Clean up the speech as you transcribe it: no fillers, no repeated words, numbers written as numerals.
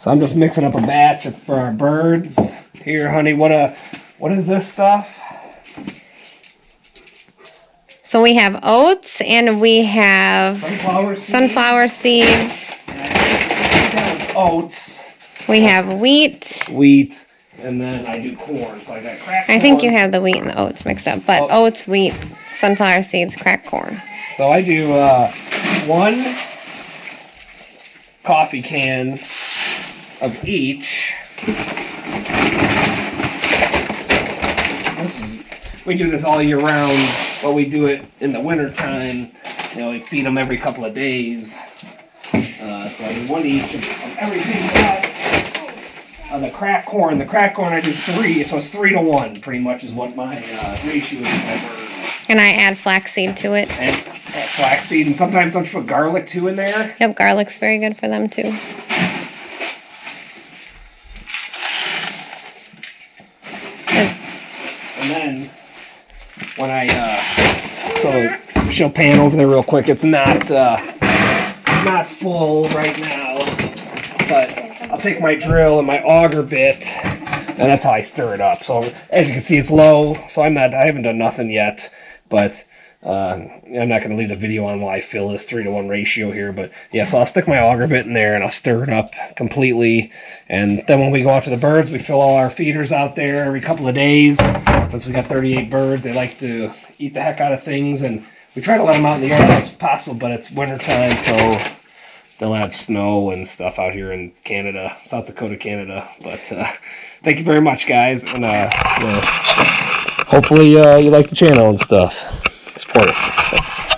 So I'm just mixing up a batch for our birds. Here, honey, what is this stuff? So we have oats and we have sunflower seeds. Oats. We have wheat. And then I do corn. So I got cracked corn. I think you have the wheat and the oats mixed up, but oats, wheat, sunflower seeds, cracked corn. So I do 1 coffee can of each. We do this all year round, but we do it in the winter time. You know, we feed them every couple of days. So I do 1 each of everything but the cracked corn. The cracked corn I do 3, so it's 3 to 1 pretty much is what my ratio is. And I add flaxseed to it. And flaxseed, and sometimes don't you put garlic too in there? Yep, garlic's very good for them too. And then when so she'll pan over there real quick. It's not full right now, but I'll take my drill and my auger bit, and that's how I stir it up. So as you can see, it's low, so I haven't done nothing yet, but I'm not going to leave the video on while I fill this 3 to 1 ratio here, but yeah, so I'll stick my auger bit in there and I'll stir it up completely, and then when we go out to the birds, we fill all our feeders out there every couple of days. Since we got 38 birds, they like to eat the heck out of things, and we try to let them out in the yard as much as possible, but it's winter time, so they'll have snow and stuff out here in Canada, South Dakota, Canada. But thank you very much, guys, and hopefully you like the channel and stuff. Support it. Thanks.